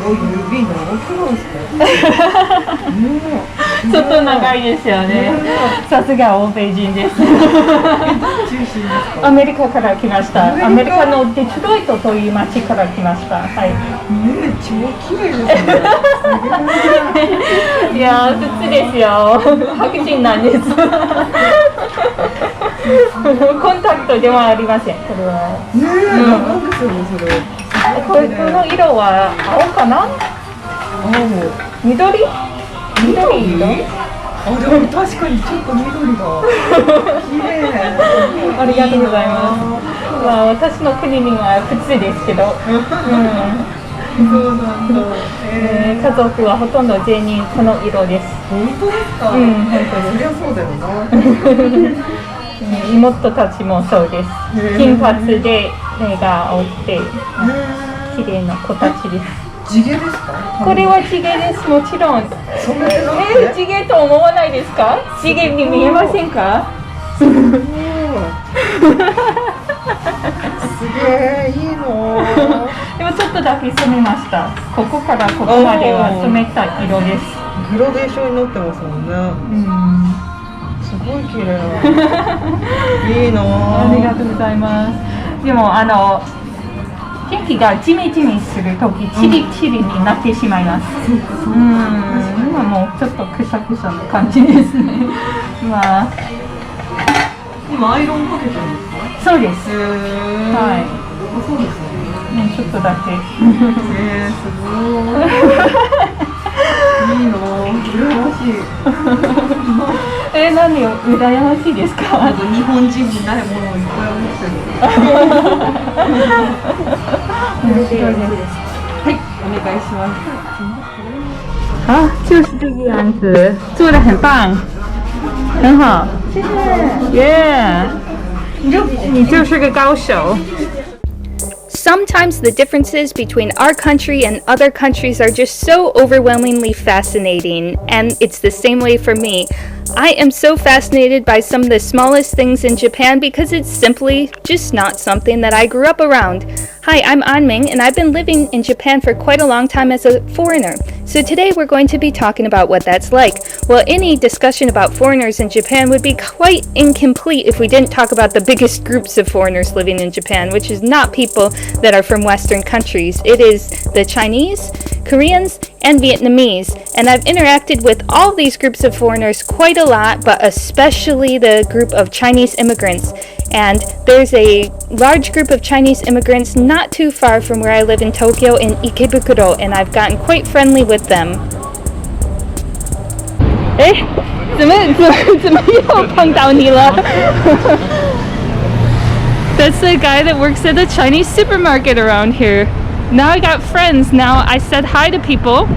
ごい指長くないですか？ちょっと長いですよね。さすが欧米人です。アメリカから来ました。アメリカのデトロイトという町から来ました。はい。超綺麗ですね。いやー、普通ですよ。白人なんです。コンタクトではありません。これは。なんですよね、それ。この色は青かな？緑？緑色？でも確かにちょっと緑が綺麗。ありがとうございます。まあ私の国には普通ですけど。そうなんだ。家族はほとんど全員この色です。本当ですか？本当です。そりゃそうだよな。妹たちもそうです。金髪で目が青くて綺麗な子たちです。地毛ですか？これは地毛です。もちろん。地毛と思わないですか？地毛に見えませんか？すげえいいの。でもちょっとだけ染めました。ここからここまでは染めた色です。グラデーションになってますもんね。すごい綺麗。いいな。ありがとうございます。でも天気がジメジメするとき、チリチリになってしまいます。今もうちょっとくしゃくしゃな感じですね。まあ、今アイロンかけてるんですか？そうです。はい。そうですね。ちょっとだけ。すごい。いいの。羨ましい。何を羨ましいですか？日本人にないものをいっぱい持ってる。面白いです。はい、お願いします。啊，就是这个样子，做得很棒，很好，谢谢，耶，你就是个高手。Sometimes the differences between our country and other countries are just so overwhelmingly fascinating, and it's the same way for me. I am so fascinated by some of the smallest things in Japan because it's simply just not something that I grew up around. Hi, I'm Anming, and I've been living in Japan for quite a long time as a foreigner. So today we're going to be talking about what that's like. Well, any discussion about foreigners in Japan would be quite incomplete if we didn't talk about the biggest groups of foreigners living in Japan, which is not people that are from Western countries. It is the Chinese, Koreans, and Vietnamese. And I've interacted with all these groups of foreigners quite a lot, but especially the group of Chinese immigrants. And there's a large group of Chinese immigrants not too far from where I live in Tokyo in Ikebukuro, and I've gotten quite friendly with them. 怎么又碰到你了? That's the guy that works at the Chinese supermarket around here. Now I got friends. Now I said hi to people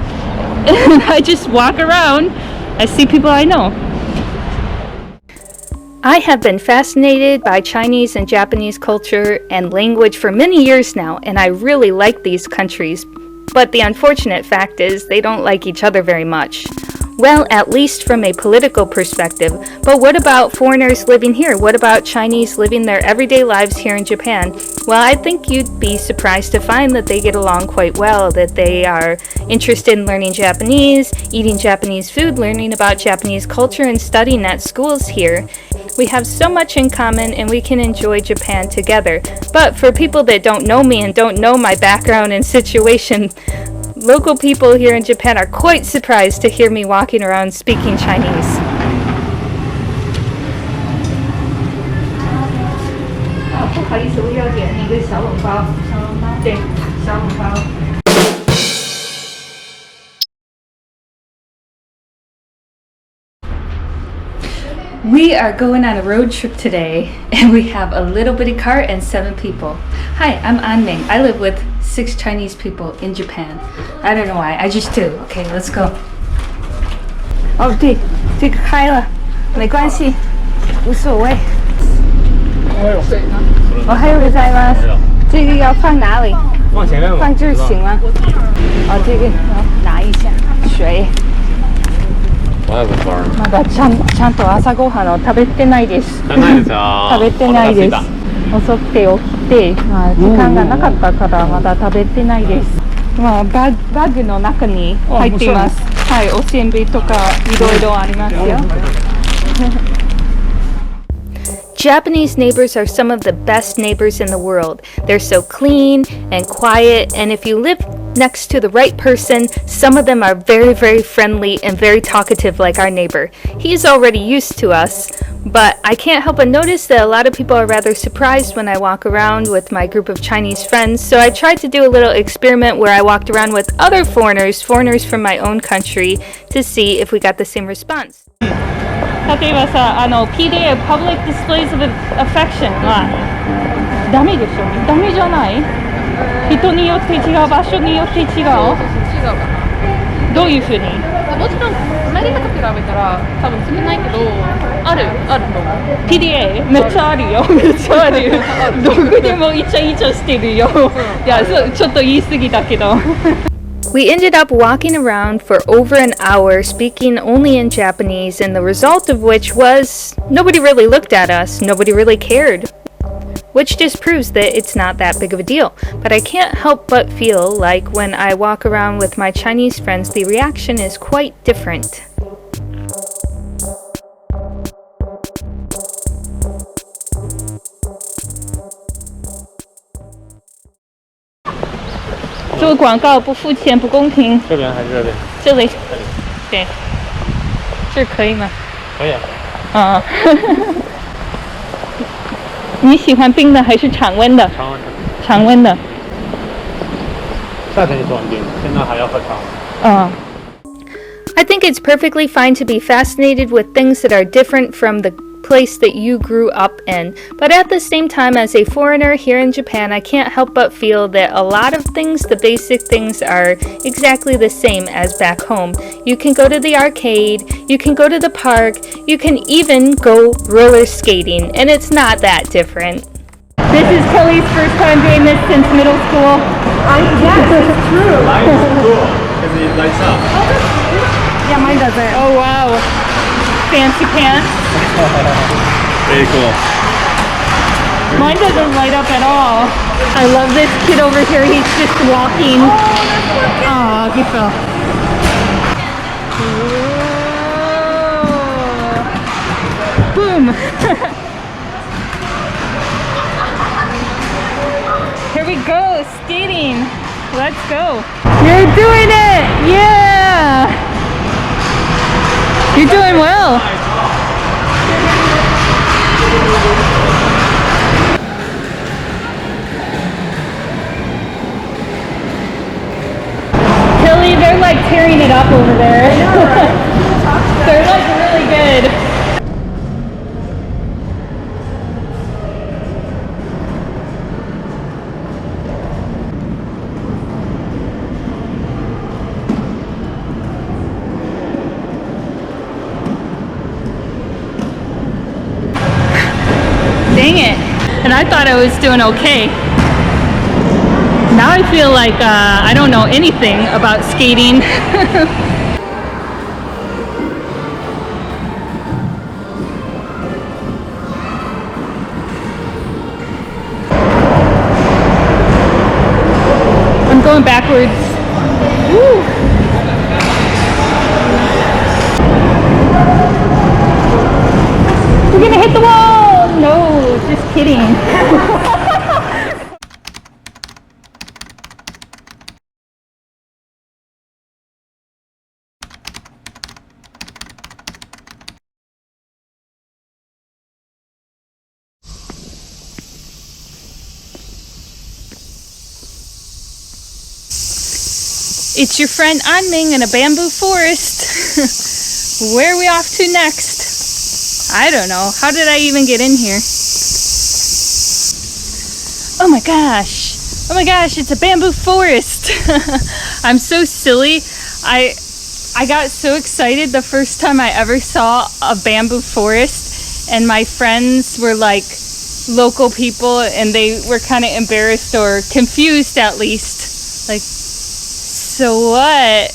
and I just walk around. I see people I know. I have been fascinated by Chinese and Japanese culture and language for many years now, and I really like these countries. But the unfortunate fact is they don't like each other very much. Well, at least from a political perspective. But what about foreigners living here? What about Chinese living their everyday lives here in Japan? Well, I think you'd be surprised to find that they get along quite well, that they are interested in learning Japanese, eating Japanese food, learning about Japanese culture, and studying at schools here. We have so much in common and we can enjoy Japan together. But for people that don't know me and don't know my background and situation, local people here in Japan are quite surprised to hear me walking around speaking Chinese. We are going on a road trip today, and we have a little bitty cart and 7 people. Hi, I'm Anming. I live with 6 Chinese people in Japan. I don't know why, I just do. Okay, let's go. 哦，对，这个开了，没关系，无所谓。我还有个在吗？这个要放哪里？放前面吧。放这儿行吗？哦，这个拿一下水。まだちゃんと朝ごはんを食べてないです。食べてないです。遅くて起きて、まあ、時間がなかったからまだ食べてないです。まあ、バッグの中に入っています。はい、おせんべいとかいろいろありますよ。Japanese neighbors are some of the best neighbors in the world. They're so clean and quiet, and if you live next to the right person, some of them are very, very friendly and very talkative like our neighbor. He's already used to us, but I can't help but notice that a lot of people are rather surprised when I walk around with my group of Chinese friends, so I tried to do a little experiment where I walked around with other foreigners from my own country, to see if we got the same response. 例えばさ、PDA Public Displays of Affection はダメでしょ。ダメじゃない？人によって違う、場所によって違う。違うかな。どういうふうに？もちろんアメリカと比べたら多分少ないけど、あると思う。PDA めっちゃあるよ。めっちゃある。どこでもイチャイチャしてるよ。いや、ちょっと言い過ぎだけど。We ended up walking around for over an hour speaking only in Japanese, and the result of which was nobody really looked at us, nobody really cared. Which just proves that it's not that big of a deal. But I can't help but feel like when I walk around with my Chinese friends, the reaction is quite different. "做广告不付钱不公平。这边还是这边？这里，对，这可以吗？可以。啊。你喜欢冰的还是常温的？常温的。常温的。夏天就喜欢冰，现在还要喝常温。I think it's perfectly fine to be fascinated with things that are different from the place that you grew up in, but at the same time, as a foreigner here in Japan, I can't help but feel that a lot of things, the basic things, are exactly the same as back home. You can go to the arcade, you can go to the park, you can even go roller skating, and it's not that different. This is Kelly's first time doing this since middle school. Yes, it's true. Light is cool because it lights up. Yeah, mine doesn't. Oh wow. Fancy pants. Very cool. Mine doesn't light up at all. I love this kid over here. He's just walking. Aw, he fell. Boom. Here we go, skating. Let's go. You're doing it. Yeah. You're doing well. Kelly, they're like tearing it up over there. They're like really good. Dang it. And I thought I was doing okay. Now I feel like I don't know anything about skating. I'm going backwards. Woo. We're gonna hit the wall! No, just kidding. It's your friend Anming in a bamboo forest. Where are we off to next? I don't know. How did I even get in here? Oh my gosh. Oh my gosh, it's a bamboo forest. I'm so silly. I got so excited the first time I ever saw a bamboo forest, and my friends were like local people and they were kind of embarrassed or confused at least. Like, so what?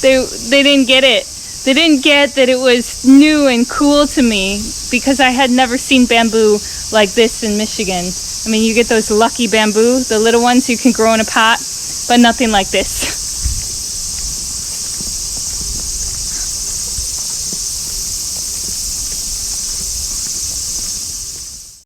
they didn't get it. They didn't get that it was new and cool to me because I had never seen bamboo like this in Michigan. I mean, you get those lucky bamboo, the little ones you can grow in a pot, but nothing like this.